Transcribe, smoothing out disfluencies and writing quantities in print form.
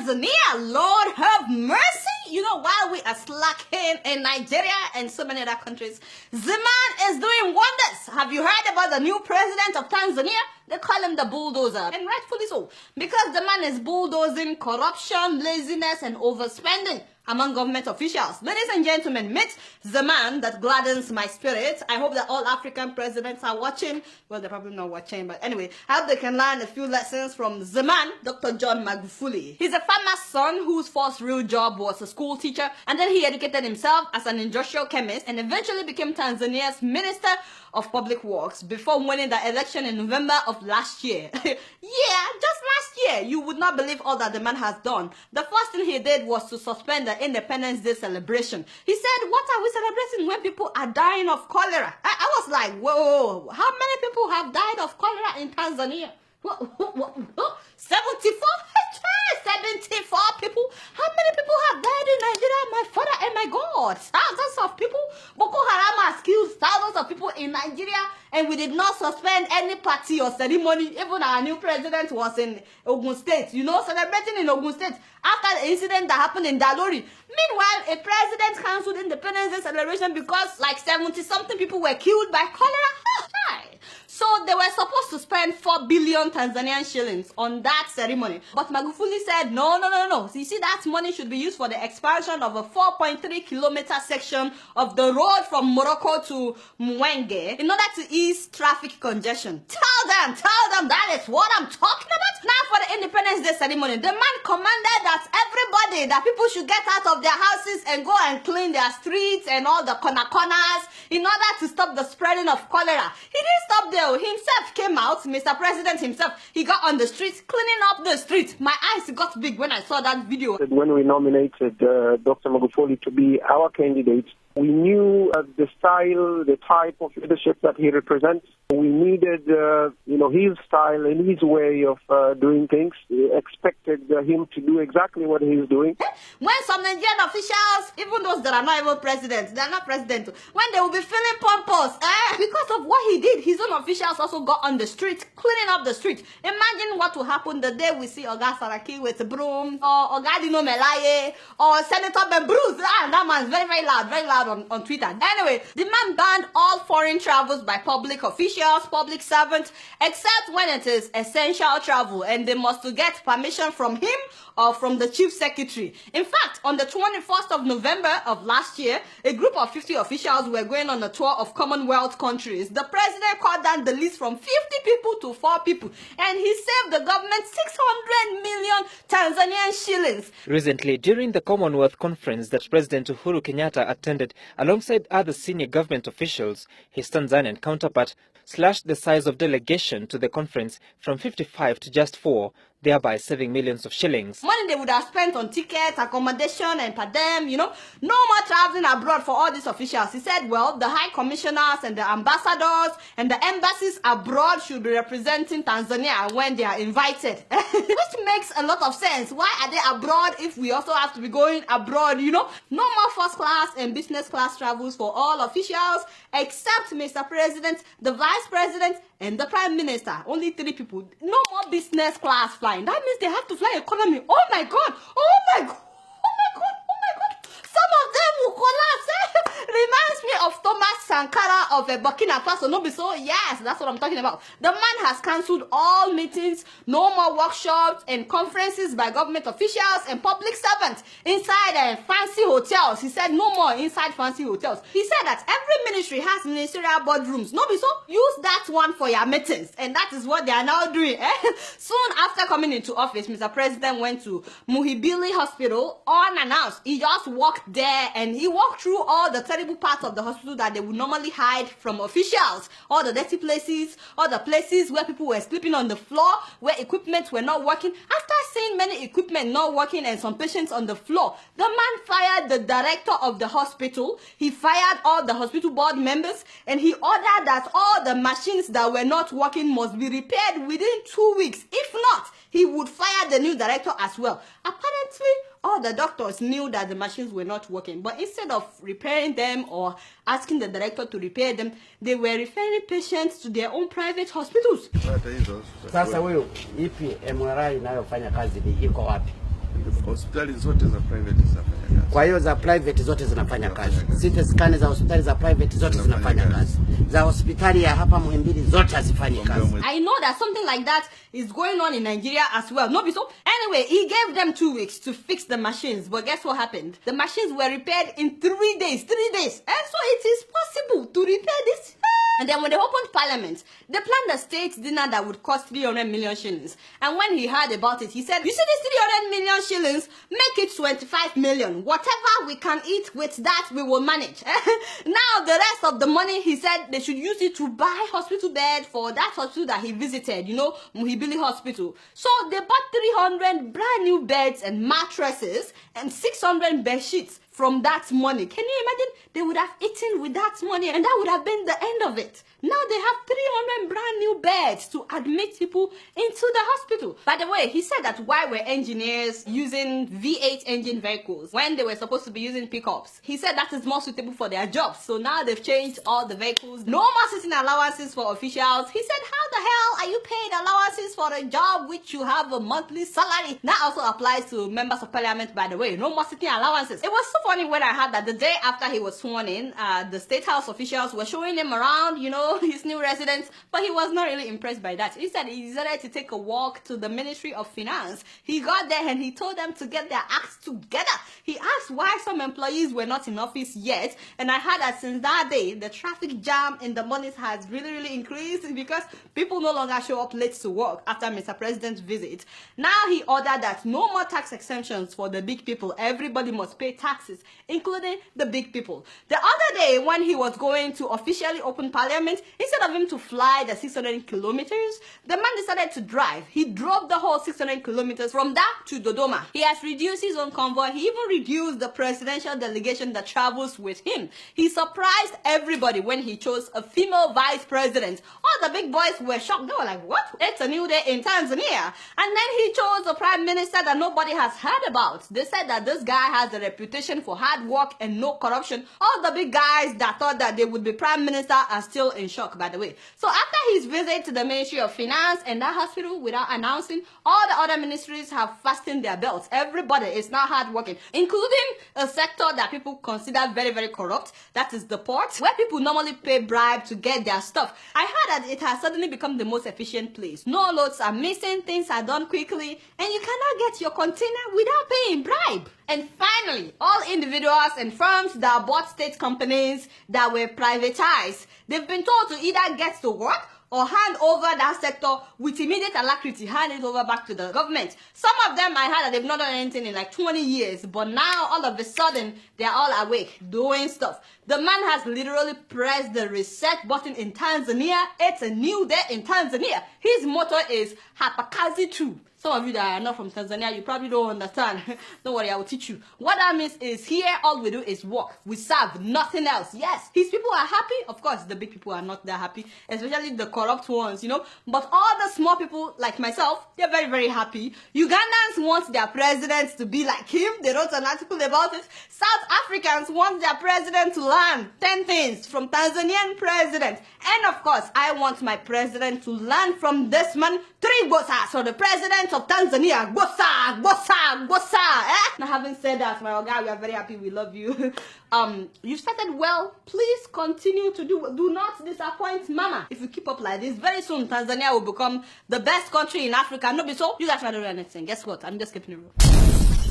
Tanzania. Lord have mercy. You know, while we are slacking in Nigeria and so many other countries, the man is doing wonders. Have you heard about the new president of Tanzania? They call him the bulldozer, and rightfully so, because the man is bulldozing corruption, laziness, and overspending among government officials. Ladies and gentlemen, meet the man that gladdens my spirit. I hope that all African presidents are watching. Well, they're probably not watching, but anyway, I hope they can learn a few lessons from the man, Dr. John Magufuli. He's a farmer's son whose first real job was a school teacher, and then he educated himself as an industrial chemist and eventually became Tanzania's Minister of Public Works before winning the election in November of last year. Yeah, just last year. You would not believe all that the man has done. The first thing he did was to suspend the Independence Day celebration. He said, what are we celebrating when people are dying of cholera? I was like, whoa, how many people have died of cholera in Tanzania? 74? 74 people? How many people have died in Nigeria? My father and my God. Thousands of people. Boko Haram has killed thousands of people in Nigeria, and we did not suspend any party or ceremony. Even our new president was in Ogun State, you know, celebrating in Ogun State after the incident that happened in Dalori. Meanwhile, a president cancelled Independence Day celebration because like 70-something people were killed by cholera. So they were supposed to spend 4 billion Tanzanian shillings on that ceremony. But Magufuli said, no. So you see, that money should be used for the expansion of a 4.3-kilometer section of the road from Morocco to Mwenge in order to ease traffic congestion. Tell them that is what I'm talking about. Now for the Independence Day ceremony, the man commanded that that people should get out of their houses and go and clean their streets and all the corners in order to stop the spreading of cholera. He didn't stop there. Himself came out, Mr. President himself. He got on the streets, cleaning up the streets. My eyes got big when I saw that video. When we nominated Dr. Magufuli to be our candidate, we knew the style, the type of leadership that he represents. We needed, his style and his way of doing things. We expected him to do exactly what he's doing. When some Nigerian officials, even those that are not even presidents, they are not president, when they will be feeling pompous, because of what he did, his own officials also got on the street, cleaning up the street. Imagine what will happen the day we see Oga Saraki with a broom, or Oga Dino Melaye, or Senator Ben Bruce. That man's very loud on Twitter. Anyway, the man banned all foreign travels by public officials, public servants, except when it is essential travel, and they must get permission from him or from the chief secretary. In fact, on the 21st of November of last year, a group of 50 officials were going on a tour of Commonwealth countries. The president cut down the list from 50 people to 4 people, and he saved the government 600 million Tanzanian shillings. Recently, during the Commonwealth conference that President Uhuru Kenyatta attended alongside other senior government officials, his Tanzanian counterpart slashed the size of delegation to the conference from 55 to just 4, thereby saving millions of shillings. Money they would have spent on tickets, accommodation, and per diem, no more traveling abroad for all these officials. He said, well, the high commissioners and the ambassadors and the embassies abroad should be representing Tanzania when they are invited. Which makes a lot of sense. Why are they abroad if we also have to be going abroad, No more first class and business class travels for all officials except Mr. President, the Vice President, and the Prime Minister. Only 3 people. No more business class flying. That means they have to fly economy. Oh my God! Some of them will collapse. Reminds me of Thomas Sankara of Burkina Faso. No be so? Yes, that's what I'm talking about. The man has cancelled all meetings, no more workshops and conferences by government officials and public servants inside fancy hotels. He said no more inside fancy hotels. He said that every ministry has ministerial boardrooms. No be so? Use that one for your meetings. And that is what they are now doing. Soon after coming into office, Mr. President went to Muhimbili Hospital unannounced. He just walked there and he walked through all the terrible parts of the hospital that they would normally hide from officials. All the dirty places, all the places where people were sleeping on the floor, where equipment were not working. After seeing many equipment not working and some patients on the floor, the man fired the director of the hospital. He fired all the hospital board members, and he ordered that all the machines that were not working must be repaired within 2 weeks. If not, he would fire the new director as well. Apparently, all the doctors knew that the machines were not working, but instead of repairing them or asking the director to repair them, they were referring patients to their own private hospitals. Sasa wewe ipi MRI inayofanya kazi iko wapi? Hospitali zote za private zinafanya kazi. Kwa hiyo za private zote zinafanya kazi. CT scan za hospitali za private zote zinafanya kazi. Za hospitali ya hapa Muhimbili zote hazifanyi kazi. I know that something like that is going on in Nigeria as well. No, so anyway, he gave them 2 weeks to fix the machines, but guess what happened? The machines were repaired in 3 days. 3 days. And so it is possible to repair this. And then when they opened parliament, they planned a state dinner that would cost 300 million shillings. And when he heard about it, he said, you see this 300 million shillings, make it 25 million. Whatever we can eat with that, we will manage. Now, the rest of the money, he said they should use it to buy hospital bed for that hospital that he visited, you know, Muhimbili Hospital. So they bought 300 brand new beds and mattresses and 600 bed sheets from that money. Can you imagine? They would have eaten with that money and that would have been the end of it. Now they have 300 brand new beds to admit people into the hospital. By the way, he said that why were engineers using V8 engine vehicles when they were supposed to be using pickups? He said that is more suitable for their jobs. So now they've changed all the vehicles. No more sitting allowances for officials. He said, how the hell are you paid allowances for a job which you have a monthly salary? That also applies to members of parliament, by the way. No more sitting allowances. It was so funny when I heard that the day after he was sworn in, the State House officials were showing him around, you know, his new residence, but he was not really impressed by that. Instead, he decided to take a walk to the Ministry of Finance. He got there and he told them to get their acts together. He asked why some employees were not in office yet, and I heard that since that day, the traffic jam in the mornings has really increased because people no longer show up late to work after Mr. President's visit. Now he ordered that no more tax exemptions for the big people. Everybody must pay taxes, including the big people. The other day, when he was going to officially open parliament, instead of him to fly the 600 kilometers, the man decided to drive. He drove the whole 600 kilometers from that to Dodoma. He has reduced his own convoy. He even reduced the presidential delegation that travels with him. He surprised everybody when he chose a female vice president. All the big boys were shocked. They were like, what? It's a new day in Tanzania. And then he chose a prime minister that nobody has heard about. They said that this guy has a reputation for hard work and no corruption. All the big guys that thought that they would be prime minister are still in shock, by the way. So after his visit to the Ministry of Finance and that hospital, without announcing, all the other ministries have fastened their belts. Everybody is now hardworking, including a sector that people consider very corrupt. That is the port, where people normally pay bribe to get their stuff. I heard that it has suddenly become the most efficient place. No loads are missing, things are done quickly, and you cannot get your container without paying bribe. And finally, all individuals and firms that bought state companies that were privatized, they've been told to either get to work or hand over that sector with immediate alacrity, hand it over back to the government. Some of them, I heard that they've not done anything in like 20 years, but now all of a sudden, they're all awake, doing stuff. The man has literally pressed the reset button in Tanzania. It's a new day in Tanzania. His motto is Hapakazi True. Some of you that are not from Tanzania, you probably don't understand. Don't worry, I will teach you. What that means is here, all we do is work. We serve, nothing else. Yes, his people are happy. Of course, the big people are not that happy, especially the corrupt ones, you know. But all the small people, like myself, they're very happy. Ugandans want their president to be like him. They wrote an article about it. South Africans want their president to learn 10 things from Tanzanian president. And of course, I want my president to learn from this man, 3 Gosa. So the president of Tanzania, Gosa. Now, having said that, my guy, we are very happy. We love you. You started well. Please continue to do not disappoint mama. If you keep up like this, very soon Tanzania will become the best country in Africa. No, be so. You guys are not doing anything. Guess what? I'm just keeping it real.